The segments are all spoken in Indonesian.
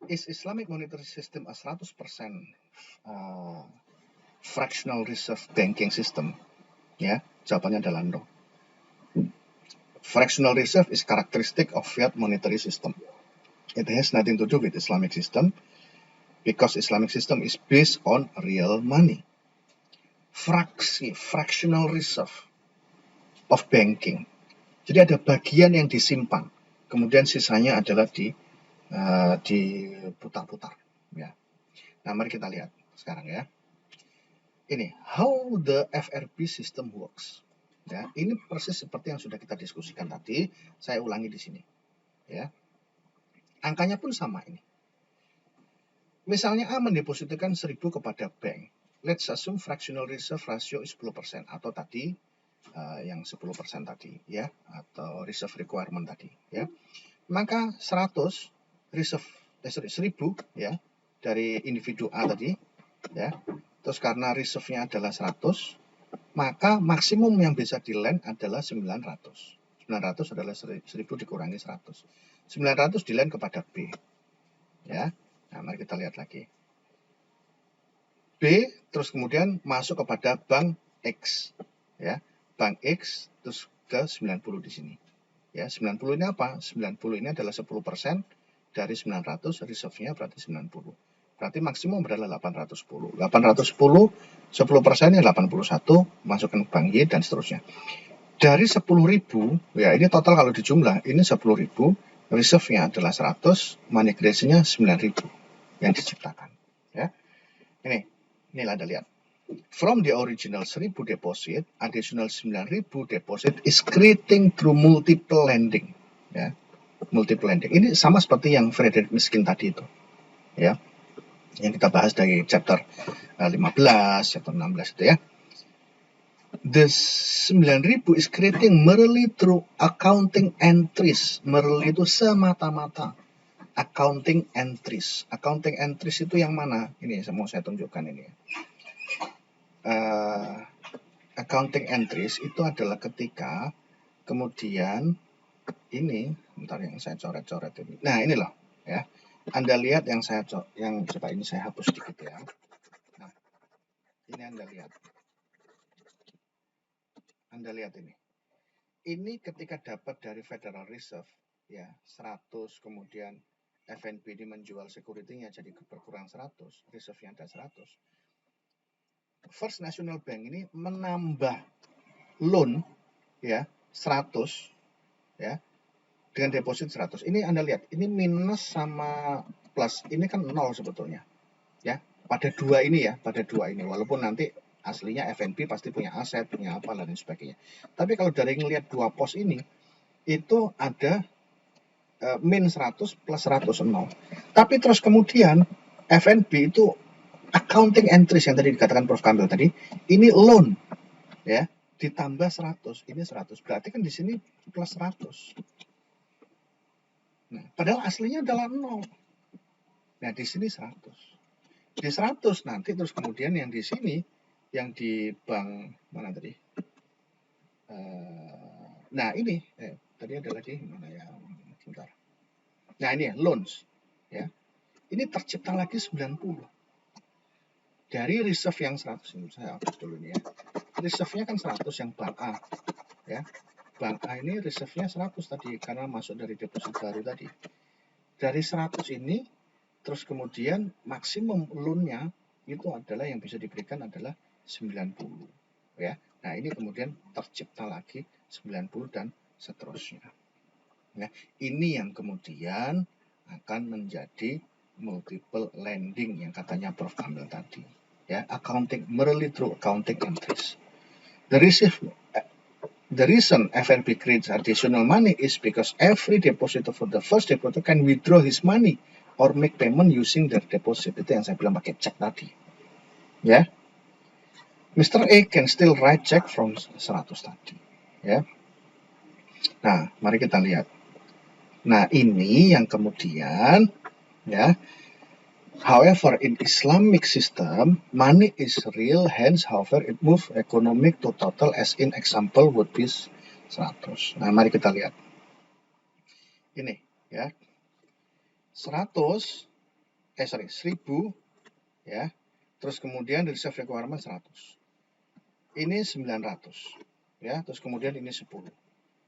Is Islamic monetary system a 100% fractional reserve banking system? Ya, jawabannya adalah no. Fractional reserve is characteristic of fiat monetary system. It has nothing to do with Islamic system because Islamic system is based on real money. Fractional reserve of banking. Jadi ada bagian yang disimpan, kemudian sisanya adalah diputar-putar. Ya. Nah, mari kita lihat sekarang ya. Ini how the FRB system works. Ya, ini persis seperti yang sudah kita diskusikan tadi. Saya ulangi di sini. Ya, angkanya pun sama ini. Misalnya A mendepositkan 1.000 kepada bank. Let's assume fractional reserve ratio is 10% atau tadi yang 10% tadi ya, atau reserve requirement tadi ya. Maka 100 reserve 1.000 ya dari individu A tadi ya. Terus karena reserve-nya adalah 100, maka maksimum yang bisa di-lend adalah 900. 900 adalah 1.000 dikurangi 100. 900 di-lend kepada B. Ya. Nah, mari kita lihat lagi. B terus kemudian masuk kepada bank X. Ya. Bank X terus ke 90 di sini. Ya, 90 ini apa? 90 ini adalah 10% dari 900, reserve-nya berarti 90. Berarti maksimum adalah 810. 810, 10%-nya 81, masukkan ke bank Y dan seterusnya. Dari 10.000, ya ini total kalau dijumlah, ini 10.000, reserve-nya adalah 100, money creation-nya 9.000 yang diciptakan. Ya. Inilah Anda lihat. From the original 1.000 deposit, additional 9.000 deposit is creating through multiple lending. Ya. Multiple lending. Ini sama seperti yang Frederick Miskin tadi itu. Ya. Yang kita bahas dari chapter 15, chapter 16 itu ya. The 9.000 is creating merely through accounting entries. Merely itu semata-mata accounting entries. Accounting entries itu yang mana? Ini mau saya tunjukkan ini. Accounting entries itu adalah ketika kemudian ini, bentar yang saya coret-coret ini. Nah, ini loh ya. Anda lihat yang coba ini saya hapus sedikit ya. Nah, ini Anda lihat. Anda lihat ini. Ini ketika dapat dari Federal Reserve ya, 100 kemudian FNB ini menjual security-nya jadi berkurang 100, reserve-nya ada 100. First National Bank ini menambah loan ya 100 ya dengan deposit 100. Ini Anda lihat, ini minus sama plus ini kan 0 sebetulnya. Ya, pada dua ini walaupun nanti aslinya FNB pasti punya aset, punya apa dan sebagainya. Tapi kalau dari ngelihat dua pos ini itu ada min 100 plus 100 0. Tapi terus kemudian FNB itu accounting entries yang tadi dikatakan Prof. Kamil tadi, ini loan ya, ditambah 100, ini 100. Berarti kan di sini plus 100. Nah, padahal aslinya adalah 0. Nah, di sini 100. Di 100 nanti terus kemudian yang di sini, yang di bank mana tadi? Nah, ini tadi ada lagi mana ya? Sebentar. Nah, ini ya, loans. Ya. Ini tercipta lagi 90. Dari reserve yang 100 ini, saya hapus dulu nih ya. Reserve-nya kan 100 yang bank A. Ya. Bank A ini reserve-nya 100 tadi karena masuk dari deposit baru tadi. Dari 100 ini terus kemudian maksimum loan-nya itu adalah yang bisa diberikan adalah 90 ya. Nah, ini kemudian tercipta lagi 90 dan seterusnya. Nah, ini yang kemudian akan menjadi multiple lending yang katanya Prof. Kamil tadi. Ya, accounting merely through accounting entries. The reason FNB creates additional money is because every depositor for the first depositor can withdraw his money or make payment using their deposit. Itu yang saya bilang pakai cek tadi. Ya. Mr. A can still write check from 100 tadi. Ya. Nah, mari kita lihat. Nah, ini yang kemudian ya. However, in Islamic system, money is real, hence, however, it moves economic to total as in example would be 100. Nah, mari kita lihat. Ini, ya. 100 1000 ya. Terus kemudian reserve requirement 100. Ini 900 ya, terus kemudian ini 10.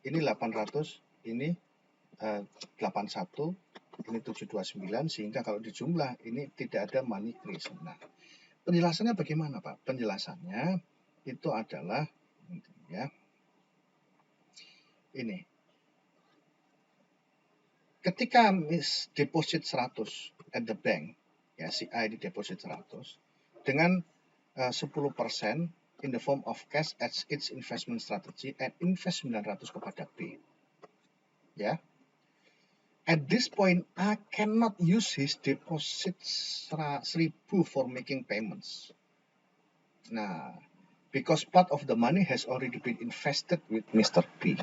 Ini 800, ini 81, ini 729, sehingga kalau dijumlah ini tidak ada money creation. Nah, penjelasannya bagaimana, Pak? Penjelasannya itu adalah ya. Ini. Ketika deposit 100 at the bank, ya si A di deposit 100 dengan 10% in the form of cash as its investment strategy and invest 900 kepada B. Ya. At this point, A cannot use his deposit 1000 for making payments. Nah, because part of the money has already been invested with Mr. B.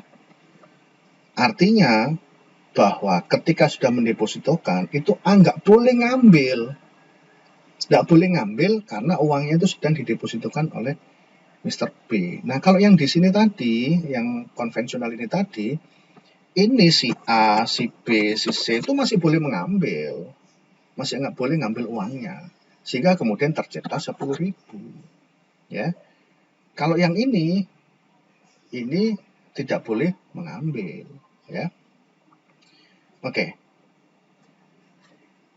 Artinya bahwa ketika sudah mendepositokan, itu A nggak boleh ngambil. Nggak boleh ngambil karena uangnya itu sedang didepositokan oleh Mr. B. Nah, kalau yang di sini tadi, yang konvensional ini tadi, ini si A, si B, si C itu masih boleh mengambil. Masih nggak boleh ngambil uangnya. Sehingga kemudian tercipta 10.000. Ya. Kalau yang ini tidak boleh mengambil. Ya. Oke.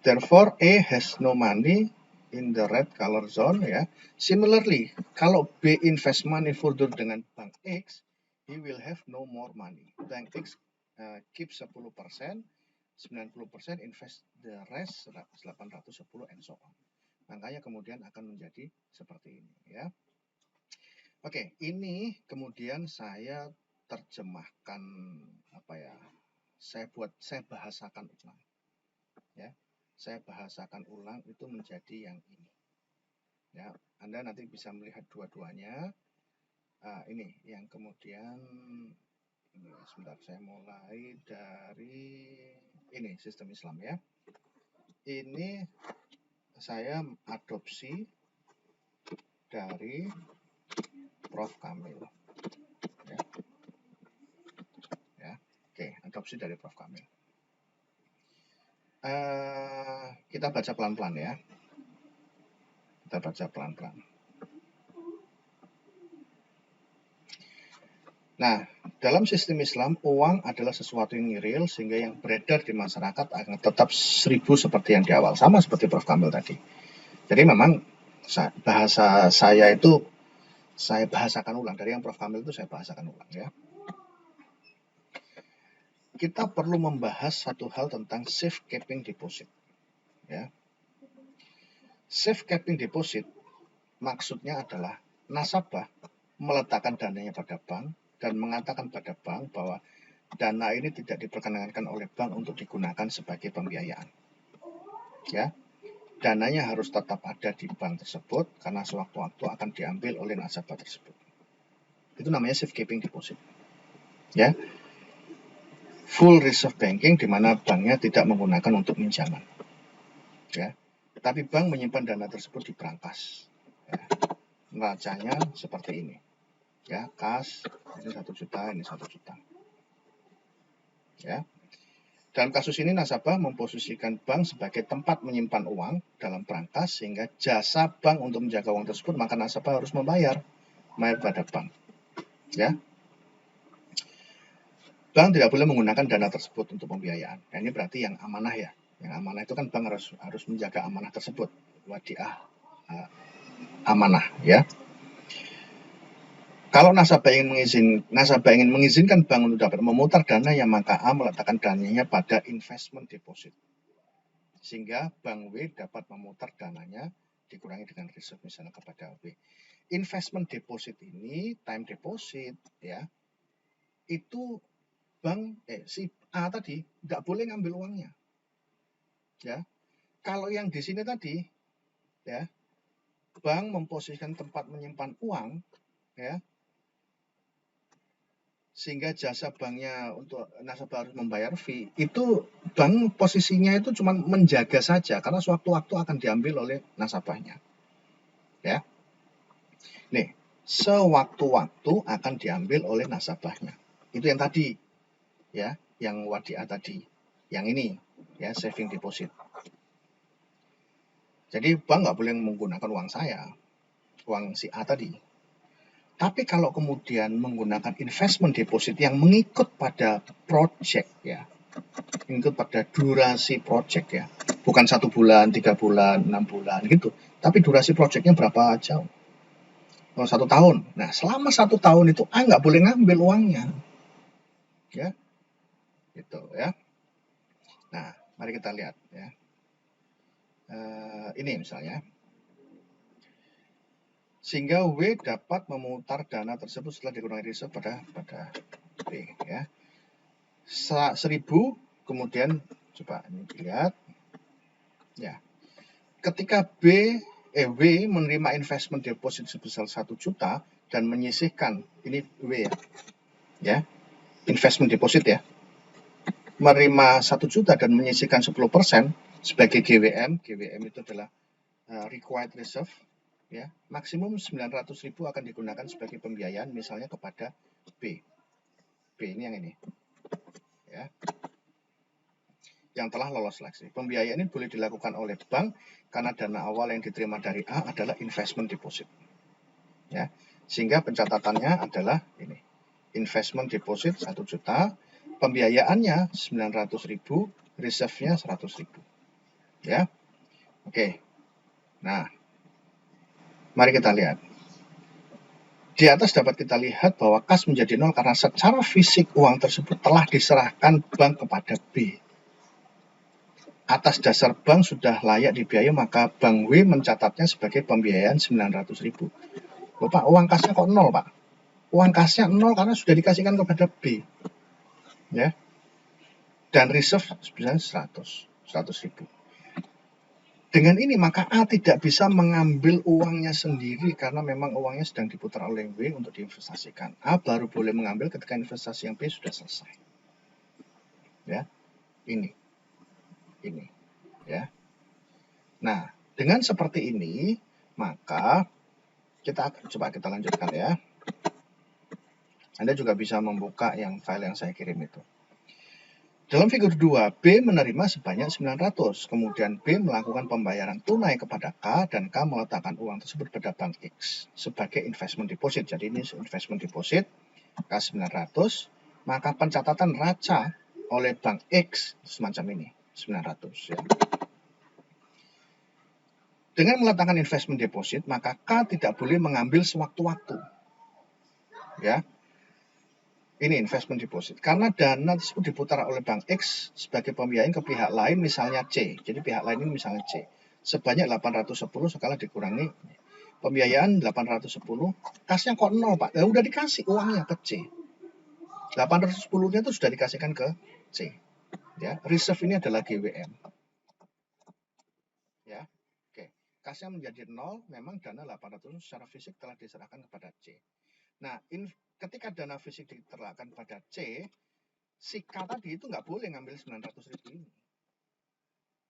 Therefore, A has no money in the red color zone. Ya. Similarly, kalau B invest money further dengan Bank X, he will have no more money. Bank X keep 10%, 90% invest the rest 810 and so on. Makanya kemudian akan menjadi seperti ini ya. Oke, ini kemudian saya terjemahkan saya bahasakan ulang. Ya. Saya bahasakan ulang itu menjadi yang ini. Ya, Anda nanti bisa melihat dua-duanya. Ini yang kemudian ini sebentar, saya mulai dari ini sistem Islam ya. Ini saya adopsi dari Prof. Kamil. Ya. Oke, adopsi dari Prof. Kamil. Kita baca pelan-pelan ya. Kita baca pelan-pelan. Nah, dalam sistem Islam, uang adalah sesuatu yang real sehingga yang beredar di masyarakat akan tetap 1000 seperti yang di awal. Sama seperti Prof. Kamil tadi. Jadi memang bahasa saya itu saya bahasakan ulang. Dari yang Prof. Kamil itu saya bahasakan ulang ya. Kita perlu membahas satu hal tentang safekeeping deposit. Ya. Safekeeping deposit maksudnya adalah nasabah meletakkan dananya pada bank dan mengatakan pada bank bahwa dana ini tidak diperkenankan oleh bank untuk digunakan sebagai pembiayaan. Ya, dananya harus tetap ada di bank tersebut karena sewaktu-waktu akan diambil oleh nasabah tersebut. Itu namanya safekeeping deposit. Ya, full reserve banking di mana banknya tidak menggunakan untuk pinjaman. Ya, tetapi bank menyimpan dana tersebut di brankas. Ya, neracanya seperti ini. Ya, kas ini 1 juta, ini 1 juta. Ya. Dalam kasus ini nasabah memposisikan bank sebagai tempat menyimpan uang dalam brankas sehingga jasa bank untuk menjaga uang tersebut maka nasabah harus membayar pada bank. Ya. Bank tidak boleh menggunakan dana tersebut untuk pembiayaan. Nah, ini berarti yang amanah ya. Yang amanah itu kan bank harus menjaga amanah tersebut. Wadiah amanah ya. Kalau nasabah ingin mengizinkan bank untuk dapat memutar dana, ya maka A meletakkan dananya pada investment deposit. Sehingga bank W dapat memutar dananya dikurangi dengan reserve misalnya kepada B. Investment deposit ini, time deposit ya, itu bank si A tadi nggak boleh ngambil uangnya. Ya. Kalau yang di sini tadi ya, bank memposisikan tempat menyimpan uang ya, sehingga jasa banknya untuk nasabah harus membayar fee, itu bank posisinya itu cuma menjaga saja karena sewaktu-waktu akan diambil oleh nasabahnya. Ya. Nih, sewaktu-waktu akan diambil oleh nasabahnya. Itu yang tadi. Ya, yang wadiah tadi. Yang ini, ya, saving deposit. Jadi bank nggak boleh menggunakan uang saya, uang si A tadi. Tapi kalau kemudian menggunakan investment deposit yang mengikut pada project ya, mengikut pada durasi project ya, bukan 1 bulan, 3 bulan, 6 bulan gitu, tapi durasi projectnya berapa jauh? 1 tahun. Nah, selama 1 tahun itu A nggak boleh ngambil uangnya, ya, gitu ya. Nah, mari kita lihat ya. Ini misalnya. Sehingga W dapat memutar dana tersebut setelah dikurangi reserve pada B ya. 1.000 kemudian coba ini dilihat ya. Ketika W menerima investment deposit sebesar 1 juta dan menyisihkan ini W ya. Investment deposit ya. Menerima 1 juta dan menyisihkan 10% sebagai GWM. GWM itu adalah required reserve ya, maksimum 900.000 akan digunakan sebagai pembiayaan misalnya kepada B. B ini yang ini. Ya. Yang telah lolos seleksi. Pembiayaan ini boleh dilakukan oleh bank karena dana awal yang diterima dari A adalah investment deposit. Ya. Sehingga pencatatannya adalah ini. Investment deposit 1 juta, pembiayaannya 900.000, reserve-nya 100.000. Ya. Oke. Nah, mari kita lihat. Di atas dapat kita lihat bahwa kas menjadi nol karena secara fisik uang tersebut telah diserahkan bank kepada B. Atas dasar bank sudah layak dibiayai, maka Bank W mencatatnya sebagai pembiayaan 900.000. Loh Pak, uang kasnya kok nol Pak? Uang kasnya nol karena sudah dikasihkan kepada B. Ya. Dan reserve sebenarnya 100.000. Dengan ini maka A tidak bisa mengambil uangnya sendiri karena memang uangnya sedang diputar oleh W untuk diinvestasikan. A baru boleh mengambil ketika investasi yang B sudah selesai. Ya, ini, ya. Nah, dengan seperti ini maka kita lanjutkan ya. Anda juga bisa membuka yang file yang saya kirim itu. Dalam figur 2, B menerima sebanyak 900, kemudian B melakukan pembayaran tunai kepada K, dan K meletakkan uang tersebut pada bank X sebagai investment deposit. Jadi ini investment deposit, K 900, maka pencatatan raca oleh bank X semacam ini, 900. Ya. Dengan meletakkan investment deposit, maka K tidak boleh mengambil sewaktu-waktu. Ya. Ini investment deposit. Karena dana tersebut diputar oleh bank X sebagai pembiayaan ke pihak lain, misalnya C. Jadi pihak lain ini misalnya C. Sebanyak 810 sekali dikurangi pembiayaan 810. Kasnya kok 0 Pak? Ya udah dikasih uangnya ke C. 810-nya itu sudah dikasihkan ke C. Ya, reserve ini adalah GWM. Ya. Oke. Kasnya menjadi 0, memang dana 800 secara fisik telah diserahkan kepada C. Nah, ketika dana fisik diterlakan pada C, si K tadi itu nggak boleh ngambil 900.000 ini.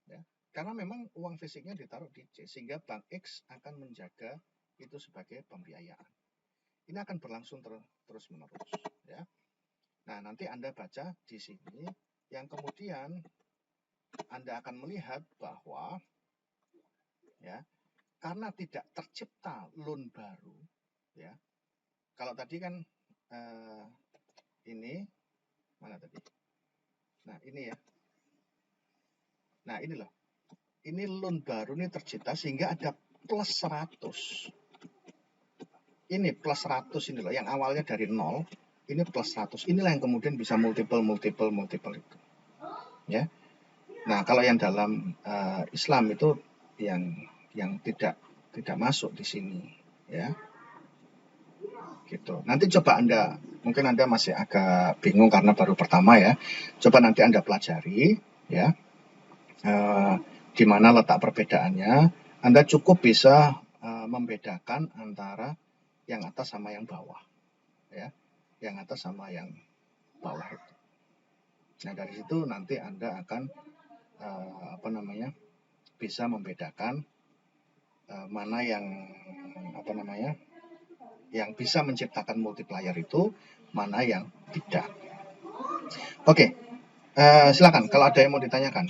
Ya, karena memang uang fisiknya ditaruh di C, sehingga Bank X akan menjaga itu sebagai pembiayaan. Ini akan berlangsung terus-menerus. Ya. Nah, nanti Anda baca di sini, yang kemudian Anda akan melihat bahwa ya, karena tidak tercipta loan baru, ya. Kalau tadi kan ini mana tadi? Nah, ini ya. Nah, ini loh. Ini loan baru ini tercipta sehingga ada plus 100. Ini plus 100 ini loh, yang awalnya dari 0, ini plus 100. Inilah yang kemudian bisa multiple itu. Ya. Nah, kalau yang dalam Islam itu yang tidak masuk di sini, ya. Gitu. Nanti coba mungkin Anda masih agak bingung karena baru pertama ya. Coba nanti Anda pelajari ya. Di mana letak perbedaannya. Anda cukup bisa membedakan antara yang atas sama yang bawah. Ya. Yang atas sama yang bawah itu. Nah, dari situ nanti Anda akan bisa membedakan mana yang bisa menciptakan multiplier itu, mana yang tidak. Oke, silakan kalau ada yang mau ditanyakan.